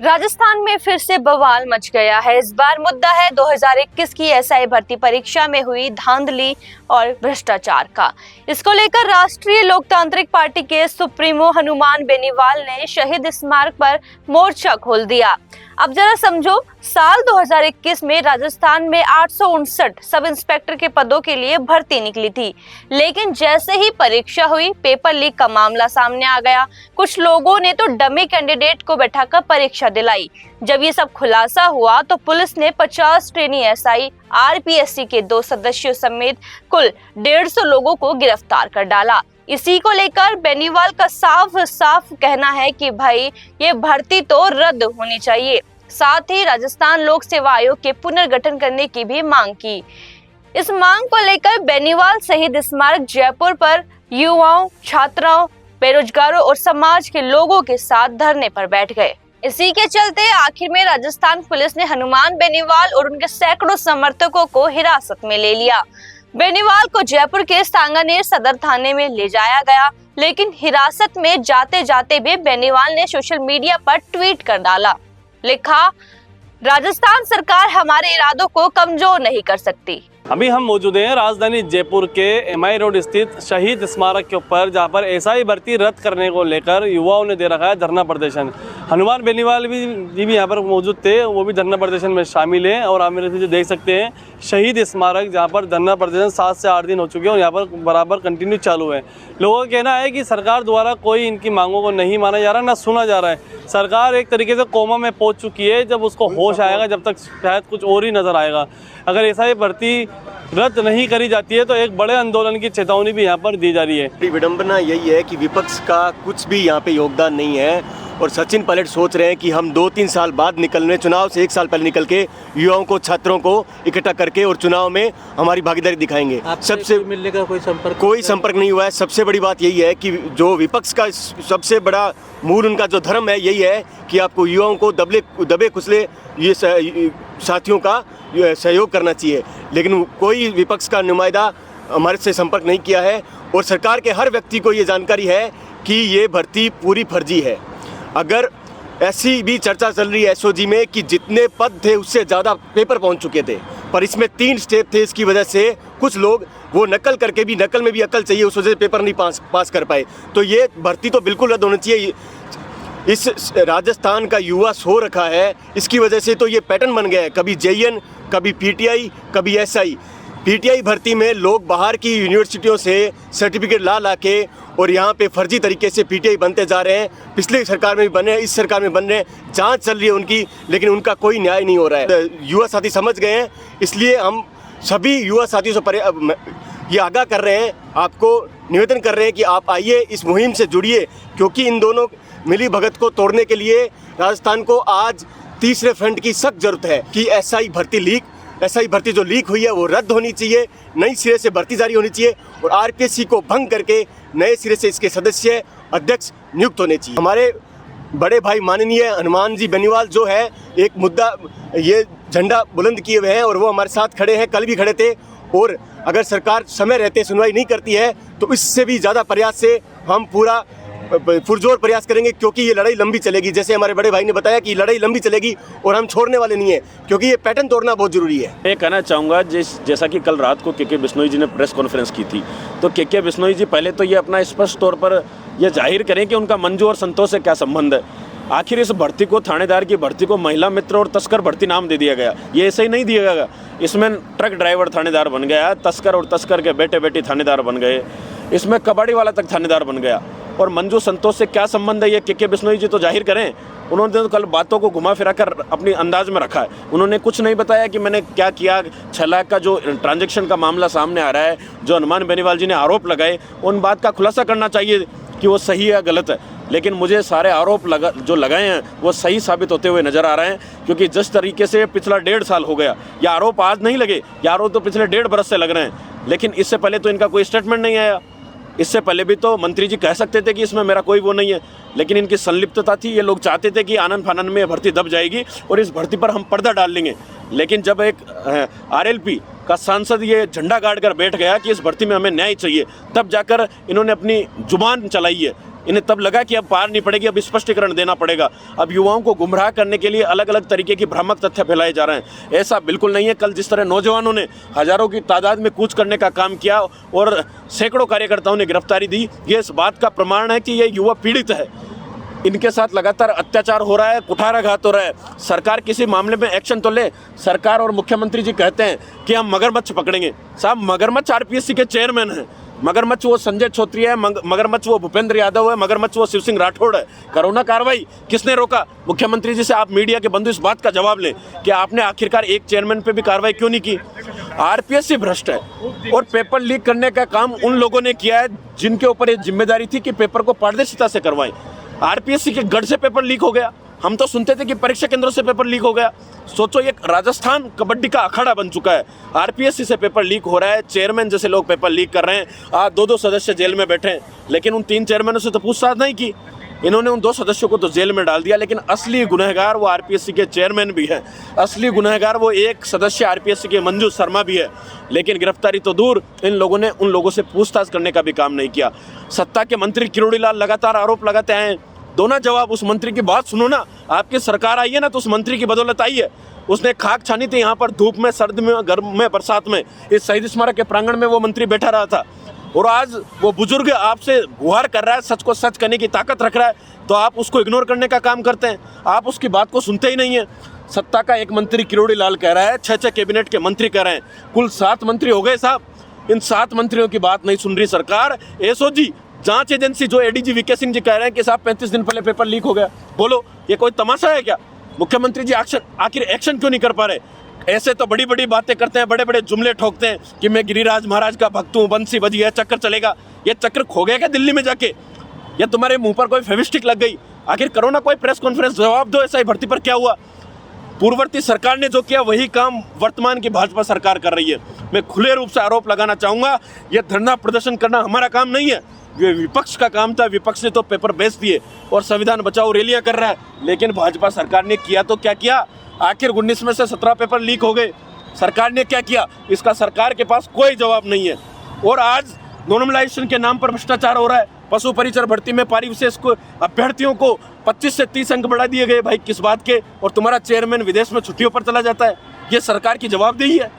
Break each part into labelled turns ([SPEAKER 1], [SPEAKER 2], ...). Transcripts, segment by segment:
[SPEAKER 1] राजस्थान में फिर से बवाल मच गया है। इस बार मुद्दा है 2021 की एसआई भर्ती परीक्षा में हुई धांधली और भ्रष्टाचार का। इसको लेकर राष्ट्रीय लोकतांत्रिक पार्टी के सुप्रीमो हनुमान बेनीवाल ने शहीद स्मारक पर मोर्चा खोल दिया। अब जरा समझो, साल 2021 में राजस्थान में 859 सब इंस्पेक्टर के पदों के लिए भर्ती निकली थी, लेकिन जैसे ही परीक्षा हुई, पेपर लीक का मामला सामने आ गया। कुछ लोगों ने तो डमी कैंडिडेट को बैठाकर परीक्षा दिलाई। जब ये सब खुलासा हुआ तो पुलिस ने 50 ट्रेनी एसआई, आरपीएससी के 2 सदस्यों समेत कुल 150 लोगों को गिरफ्तार कर डाला। इसी को लेकर बेनीवाल का साफ साफ कहना है कि भाई ये भर्ती तो रद्द होनी चाहिए। साथ ही राजस्थान लोक सेवा आयोग के पुनर्गठन करने की भी मांग की। इस मांग को लेकर बेनीवाल शहीद स्मारक जयपुर पर युवाओं, छात्राओं, बेरोजगारों और समाज के लोगों के साथ धरने पर बैठ गए। इसी के चलते आखिर में राजस्थान पुलिस ने हनुमान बेनीवाल और उनके सैकड़ों समर्थकों को हिरासत में ले लिया। बेनीवाल को जयपुर के सांगानेर सदर थाने में ले जाया गया, लेकिन हिरासत में जाते जाते भी बेनीवाल ने सोशल मीडिया पर ट्वीट कर डाला। लिखा, राजस्थान सरकार हमारे इरादों को कमजोर नहीं कर सकती।
[SPEAKER 2] अभी हम मौजूद हैं राजधानी जयपुर के एमआई रोड स्थित शहीद स्मारक के ऊपर, जहां पर एसआई भर्ती रद्द करने को लेकर युवाओं ने दे रखा है धरना प्रदर्शन। हनुमान बेनीवाल जी भी यहाँ पर मौजूद थे, वो भी धरना प्रदर्शन में शामिल हैं। और आप मेरे पीछे देख सकते हैं शहीद स्मारक, जहाँ पर धरना प्रदर्शन 7 से 8 दिन हो चुके हैं और यहाँ पर बराबर कंटिन्यू चालू है। लोगों का कहना है कि सरकार द्वारा कोई इनकी मांगों को नहीं माना जा रहा, ना सुना जा रहा है। सरकार एक तरीके से कोमा में पहुँच चुकी है। जब उसको होश आएगा, जब तक शायद कुछ और ही नज़र आएगा। अगर एसआई भर्ती रद्द नहीं करी जाती है तो एक बड़े आंदोलन की चेतावनी भी यहाँ पर दी जा रही है।
[SPEAKER 3] विडंबना यही है कि विपक्ष का कुछ भी यहाँ पे योगदान नहीं है और सचिन पायलट सोच रहे हैं कि हम 2-3 साल बाद निकलने, चुनाव से 1 साल पहले निकल के युवाओं को, छात्रों को इकट्ठा करके और चुनाव में हमारी भागीदारी दिखाएंगे। सबसे मिलने का कोई संपर्क नहीं हुआ है। सबसे बड़ी बात यही है कि जो विपक्ष का सबसे बड़ा मूल उनका जो धर्म है, यही है कि आपको युवाओं को दबे कुचले ये साथियों का सहयोग करना चाहिए, लेकिन कोई विपक्ष का नुमाइंदा हमारे से संपर्क नहीं किया है। और सरकार के हर व्यक्ति को ये जानकारी है कि ये भर्ती पूरी फर्जी है। अगर ऐसी भी चर्चा चल रही है एसओजी में कि जितने पद थे उससे ज़्यादा पेपर पहुंच चुके थे, पर इसमें 3 स्टेप थे। इसकी वजह से कुछ लोग वो नकल करके भी, नकल में भी अकल चाहिए, उस वजह से पेपर नहीं पास कर पाए। तो ये भर्ती तो बिल्कुल रद्द होनी चाहिए। इस राजस्थान का युवा सो रखा है, इसकी वजह से तो ये पैटर्न बन गया है। कभी जेईएन, कभी पीटीआई, कभी एसआई। पीटीआई भर्ती में लोग बाहर की यूनिवर्सिटियों से सर्टिफिकेट ला के और यहाँ पे फर्जी तरीके से पीटीआई बनते जा रहे हैं। पिछली सरकार में भी बने, इस सरकार में बन रहे हैं। जांच चल रही है उनकी, लेकिन उनका कोई न्याय नहीं हो रहा है। युवा साथी समझ गए हैं, इसलिए हम सभी युवा साथियों से ये आगाह कर रहे हैं, आपको निवेदन कर रहे हैं कि आप आइए, इस मुहिम से जुड़िए, क्योंकि इन दोनों मिली भगत को तोड़ने के लिए राजस्थान को आज तीसरे फ्रंट की सख्त जरूरत है कि एसआई भर्ती जो लीक हुई है वो रद्द होनी चाहिए, नई सिरे से भर्ती जारी होनी चाहिए और आरपीएससी को भंग करके नए सिरे से इसके सदस्य, अध्यक्ष नियुक्त होने चाहिए। हमारे बड़े भाई माननीय हनुमान जी बेनीवाल जो है, एक मुद्दा, ये झंडा बुलंद किए हुए हैं और वो हमारे साथ खड़े हैं, कल भी खड़े थे। और अगर सरकार समय रहते सुनवाई नहीं करती है तो इससे भी ज़्यादा प्रयास से हम पूरा पुरजोर प्रयास करेंगे, क्योंकि ये लड़ाई लंबी चलेगी। जैसे हमारे बड़े भाई ने बताया कि लड़ाई लंबी चलेगी और हम छोड़ने वाले नहीं है, क्योंकि ये पैटर्न तोड़ना बहुत जरूरी है।
[SPEAKER 4] मैं कहना चाहूँगा, जैसा कि कल रात को के बिश्नोई जी ने प्रेस कॉन्फ्रेंस की थी, तो के बिश्नोई जी पहले तो ये अपना स्पष्ट तौर पर यह जाहिर करें कि उनका मंजू और संतोष से क्या संबंध है। आखिर इस भर्ती को, थानेदार की भर्ती को महिला मित्र और तस्कर भर्ती नाम दे दिया गया। ये ऐसे ही नहीं दिया गया। इसमें ट्रक ड्राइवर थानेदार बन गया, तस्कर और तस्कर के बेटे बेटी थानेदार बन गए, इसमें कबाड़ी वाला तक थानेदार बन गया। और मंजू संतोष से क्या संबंध है, ये के बिश्नोई जी तो जाहिर करें। उन्होंने तो कल बातों को घुमा फिरा कर अपनी अंदाज में रखा है। उन्होंने कुछ नहीं बताया कि मैंने क्या किया। 6 लाख का जो ट्रांजैक्शन का मामला सामने आ रहा है, जो हनुमान बेनीवाल जी ने आरोप लगाए, उन बात का खुलासा करना चाहिए कि वो सही है गलत है। लेकिन मुझे सारे आरोप जो लगाए हैं वो सही साबित होते हुए नज़र आ रहे हैं, क्योंकि जिस तरीके से पिछला 1.5 साल हो गया, ये आरोप आज नहीं लगे, ये आरोप तो पिछले 1.5 बरस से लग रहे हैं। लेकिन इससे पहले तो इनका कोई स्टेटमेंट नहीं आया। इससे पहले भी तो मंत्री जी कह सकते थे कि इसमें मेरा कोई वो नहीं है, लेकिन इनकी संलिप्तता थी। ये लोग चाहते थे कि आनंद फानंद में भर्ती दब जाएगी और इस भर्ती पर हम पर्दा डाल लेंगे। लेकिन जब एक आरएलपी का सांसद ये झंडा गाड़ कर बैठ गया कि इस भर्ती में हमें न्याय चाहिए, तब जाकर इन्होंने अपनी जुबान चलाई है इन्हें तब लगा कि अब पार नहीं पड़ेगी, अब स्पष्टीकरण देना पड़ेगा। अब युवाओं को गुमराह करने के लिए अलग अलग तरीके की भ्रामक तथ्य फैलाए जा रहे हैं। ऐसा बिल्कुल नहीं है। कल जिस तरह नौजवानों ने हजारों की तादाद में कूच करने का काम किया और सैकड़ों कार्यकर्ताओं ने गिरफ्तारी दी, ये इस बात का प्रमाण है कि ये युवा पीड़ित है। इनके साथ लगातार अत्याचार हो रहा है, कुठाराघात हो रहा है। सरकार किसी मामले में एक्शन तो ले। सरकार और मुख्यमंत्री जी कहते हैं कि हम मगरमच्छ पकड़ेंगे। साहब, मगरमच्छ आरपीएससी के चेयरमैन हैं, मगरमच्छ वो संजय छोत्री है, मगरमच्छ वो भूपेंद्र यादव है, मगरमच्छ वो शिव सिंह राठौड़ है। करो ना कार्रवाई, किसने रोका? मुख्यमंत्री जी से आप मीडिया के बंधु इस बात का जवाब लें कि आपने आखिरकार एक चेयरमैन पे भी कार्रवाई क्यों नहीं की? आरपीएससी भ्रष्ट है और पेपर लीक करने का काम उन लोगों ने किया है जिनके ऊपर ये जिम्मेदारी थी कि पेपर को पारदर्शिता से करवाएं। आरपीएससी के गढ़ से पेपर लीक हो गया। हम तो सुनते थे कि परीक्षा केंद्रों से पेपर लीक हो गया। सोचो, एक राजस्थान कबड्डी का अखाड़ा बन चुका है। आरपीएससी से पेपर लीक हो रहा है, चेयरमैन जैसे लोग पेपर लीक कर रहे हैं। आज 2-2 सदस्य जेल में बैठे हैं, लेकिन उन 3 चेयरमैनों से तो पूछताछ नहीं की। इन्होंने उन 2 सदस्यों को तो जेल में डाल दिया, लेकिन असली गुनहगार वो आरपीएससी के चेयरमैन भी है। असली गुनहगार वो एक सदस्य आरपीएससी के मंजू शर्मा भी है। लेकिन गिरफ्तारी तो दूर, इन लोगों ने उन लोगों से पूछताछ करने का भी काम नहीं किया। सत्ता के मंत्री किरोड़ी लाल लगातार आरोप लगाते हैं। दो ना जवाब, उस मंत्री की बात सुनो ना। आपकी सरकार आई है ना तो उस मंत्री की बदौलत आई है। उसने खाक छानी थी यहाँ पर, धूप में, सर्द में, गर्म में, बरसात में। इस शहीद स्मारक के प्रांगण में वो मंत्री बैठा रहा था और आज वो बुजुर्ग आपसे गुहार कर रहा है, सच को सच कहने की ताकत रख रहा है, तो आप उसको इग्नोर करने का काम करते हैं। आप उसकी बात को सुनते ही नहीं है। सत्ता का एक मंत्री किरोड़ी लाल कह रहा है, 6 कैबिनेट के मंत्री कह रहे हैं, कुल 7 मंत्री हो गए साहब। इन 7 मंत्रियों की बात नहीं सुन रही सरकार। एसओजी जांच एजेंसी जो एडीजी वीके सिंह जी कह रहे हैं कि साहब 35 दिन पहले पेपर लीक हो गया। बोलो, ये कोई तमाशा है क्या? मुख्यमंत्री जी आखिर एक्शन क्यों नहीं कर पा रहे? ऐसे तो बड़ी बड़ी बातें करते हैं, बड़े बड़े जुमले ठोकते हैं कि मैं गिरिराज महाराज का भक्त हूँ, बंसी बजी है, चक्कर चलेगा। ये चक्कर खो गया क्या दिल्ली में जाके? या तुम्हारे मुंह पर कोई फेविस्टिक लग गई? आखिर करो ना कोई प्रेस कॉन्फ्रेंस, जवाब दो एसआई भर्ती पर क्या हुआ। पूर्ववर्ती सरकार ने जो किया वही काम वर्तमान की भाजपा सरकार कर रही है। मैं खुले रूप से आरोप लगाना चाहूँगा, यह धरना प्रदर्शन करना हमारा काम नहीं है, ये विपक्ष का काम था। विपक्ष ने तो पेपर बेच दिए और संविधान बचाओ रैलियां कर रहा है, लेकिन भाजपा सरकार ने किया तो क्या किया? आखिर 19 में से 17 पेपर लीक हो गए। सरकार ने क्या किया? इसका सरकार के पास कोई जवाब नहीं है। और आज नॉर्मलाइजेशन के नाम पर भ्रष्टाचार हो रहा है। पशु परिचर भर्ती में पारी विशेष को अभ्यर्थियों को 25 से 30 अंक बढ़ा दिए गए। भाई किस बात के? और तुम्हारा चेयरमैन विदेश में छुट्टियों पर चला जाता है। ये सरकार की जवाबदेही है,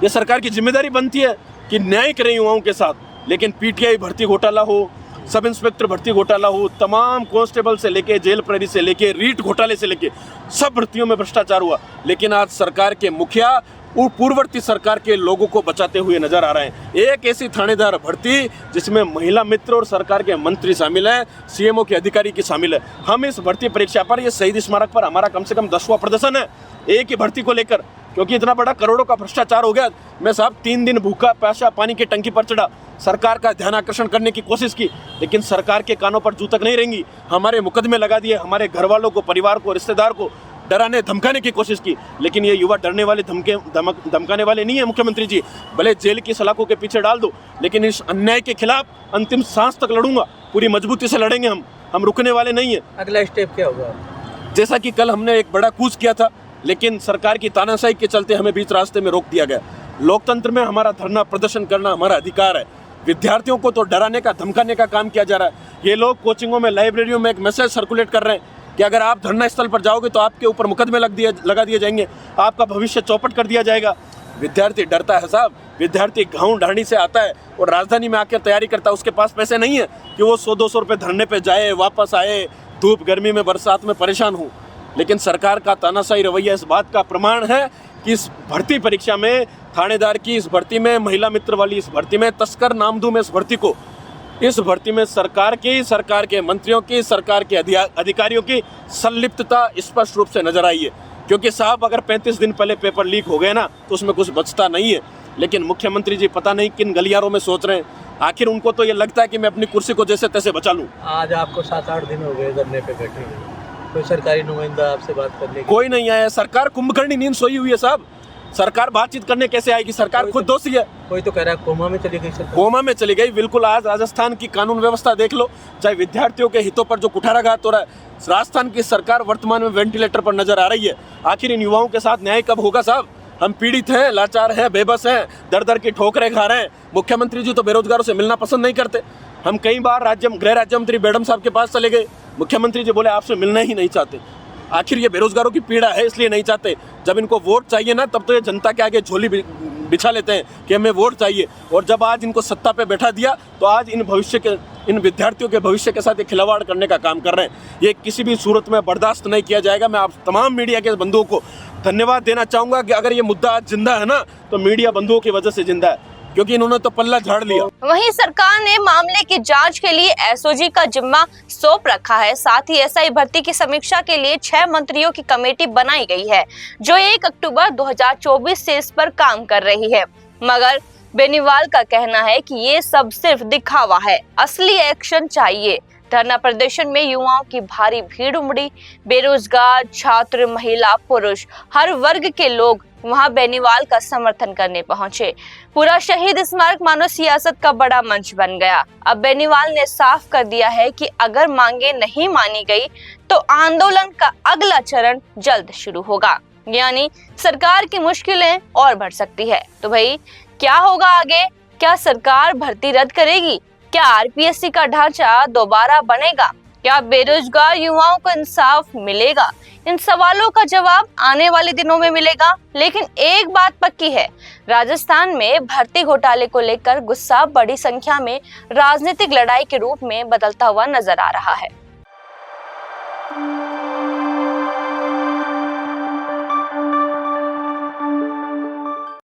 [SPEAKER 4] ये सरकार की जिम्मेदारी बनती है कि न्याय करें युवाओं के साथ। लेकिन पीटीआई भर्ती घोटाला हो, सब इंस्पेक्टर भर्ती घोटाला हो, तमाम कांस्टेबल से लेके जेल प्रहरी से लेके रीट घोटाले से लेके सब भर्तियों में भ्रष्टाचार हुआ। लेकिन आज सरकार के मुखिया पूर्ववर्ती सरकार के लोगों को बचाते हुए नजर आ रहे हैं। एक ऐसी थानेदार भर्ती जिसमें महिला मित्र और सरकार के मंत्री शामिल हैं, सीएमओ के अधिकारी की शामिल है। हम इस भर्ती परीक्षा पर, ये शहीद स्मारक पर हमारा कम से कम 10वां प्रदर्शन है एक ही भर्ती को लेकर, क्योंकि इतना बड़ा करोड़ों का भ्रष्टाचार हो गया। मैं साहब 3 दिन भूखा प्यासा पानी की टंकी पर चढ़ा, सरकार का ध्यान आकर्षण करने की कोशिश की, लेकिन सरकार के कानों पर जू तक नहीं रेंगी। हमारे मुकदमे लगा दिए, हमारे घर वालों को, परिवार को, रिश्तेदार को डराने धमकाने की कोशिश की। लेकिन ये युवा डरने वाले, धमकाने वाले नहीं है मुख्यमंत्री जी। भले जेल की सलाखों के पीछे डाल दो, लेकिन इस अन्याय के खिलाफ अंतिम सांस तक लड़ूंगा। पूरी मजबूती से लड़ेंगे हम रुकने वाले नहीं है।
[SPEAKER 5] अगला स्टेप क्या होगा?
[SPEAKER 4] जैसा कि कल हमने एक बड़ा कूच किया था, लेकिन सरकार की तानाशाही के चलते हमें बीच रास्ते में रोक दिया गया। लोकतंत्र में हमारा धरना प्रदर्शन करना हमारा अधिकार है। विद्यार्थियों को तो डराने का, धमकाने का काम किया जा रहा है। ये लोग कोचिंगों में, लाइब्रेरियों में एक मैसेज सर्कुलेट कर रहे हैं कि अगर आप धरना स्थल पर जाओगे तो आपके ऊपर मुकदमे लगा दिए जाएंगे, आपका भविष्य चौपट कर दिया जाएगा। विद्यार्थी डरता है साहब। विद्यार्थी गाँव ढाणी से आता है और राजधानी में आकर तैयारी करता है। उसके पास पैसे नहीं है कि वो 100-200 रुपये धरने पर जाए, वापस आए, धूप गर्मी में, बरसात में परेशान हो। लेकिन सरकार का तानाशाही रवैया इस बात का प्रमाण है कि इस भर्ती परीक्षा में, थानेदार की इस भर्ती में, महिला मित्र वाली इस भर्ती में, तस्कर नामदूम इस भर्ती को, इस भर्ती में सरकार के मंत्रियों की, सरकार के अधिकारियों की संलिप्तता स्पष्ट रूप से नजर आई है। क्योंकि साहब अगर 35 दिन पहले पेपर लीक हो गए ना तो उसमें कुछ बचता नहीं है। लेकिन मुख्यमंत्री जी पता नहीं किन गलियारों में सोच रहे हैं। आखिर उनको तो ये लगता है कि मैं अपनी कुर्सी को जैसे तैसे बचा लूँ।
[SPEAKER 5] आज आपको 7-8 दिन हो गए धरने पे बैठे हुए, कोई सरकारी नुमाइंदा आपसे बात करने की?
[SPEAKER 4] कोई नहीं आया। सरकार कुंभकर्णी नींद सोई हुई है साहब। सरकार बातचीत करने कैसे आएगी? सरकार खुद दोषी है।
[SPEAKER 5] कोई तो कह रहा है कोमा में चली गई सरकार।
[SPEAKER 4] कोमा में चली गई, बिल्कुल। आज राजस्थान की कानून व्यवस्था देख लो, चाहे विद्यार्थियों के हितों पर जो कुठाराघात हो रहा है। राजस्थान की सरकार वर्तमान में वेंटिलेटर पर नजर आ रही है। आखिर इन युवाओं के साथ न्याय कब होगा साहब? हम पीड़ित हैं, लाचार हैं, बेबस हैं, दर दर की ठोकरें खा रहे हैं। मुख्यमंत्री जी तो बेरोजगारों से मिलना पसंद नहीं करते। हम कई बार गृह राज्य मंत्री मैडम साहब के पास चले गए, मुख्यमंत्री जी बोले आपसे मिलना ही नहीं चाहते। आखिर ये बेरोजगारों की पीड़ा है इसलिए नहीं चाहते। जब इनको वोट चाहिए ना तब तो ये जनता के आगे झोली बिछा लेते हैं कि हमें वोट चाहिए, और जब आज इनको सत्ता पे बैठा दिया तो आज इन विद्यार्थियों के भविष्य के साथ ये खिलवाड़ करने का काम कर रहे हैं। ये किसी भी सूरत में बर्दाश्त नहीं किया जाएगा। मैं आप तमाम मीडिया के बंधुओं को धन्यवाद देना चाहूँगा कि अगर ये मुद्दा आज जिंदा है ना तो मीडिया बंधुओं की वजह से जिंदा है, क्योंकि इन्होंने तो पल्ला झाड़ लिया।
[SPEAKER 1] वहीं सरकार ने मामले की जांच के लिए एसओजी का जिम्मा सौंप रखा है। साथ ही एसआई भर्ती की समीक्षा के लिए 6 मंत्रियों की कमेटी बनाई गई है जो 1 अक्टूबर 2024 से इस पर काम कर रही है। मगर बेनीवाल का कहना है कि ये सब सिर्फ दिखावा है, असली एक्शन चाहिए। धरना प्रदर्शन में युवाओं की भारी भीड़ उमड़ी। बेरोजगार, छात्र, महिला, पुरुष, हर वर्ग के लोग वहां बेनीवाल का समर्थन करने पहुंचे। पूरा शहीद स्मारक मानो सियासत का बड़ा मंच बन गया। अब बेनीवाल ने साफ कर दिया है कि अगर मांगे नहीं मानी गई तो आंदोलन का अगला चरण जल्द शुरू होगा, यानी सरकार की मुश्किलें और बढ़ सकती है। तो भाई क्या होगा आगे? क्या सरकार भर्ती रद्द करेगी? क्या आरपीएससी का ढांचा दोबारा बनेगा? क्या बेरोजगार युवाओं को इंसाफ मिलेगा? इन सवालों का जवाब आने वाले दिनों में मिलेगा। लेकिन एक बात पक्की है, राजस्थान में भर्ती घोटाले को लेकर गुस्सा बड़ी संख्या में राजनीतिक लड़ाई के रूप में बदलता हुआ नजर आ रहा है।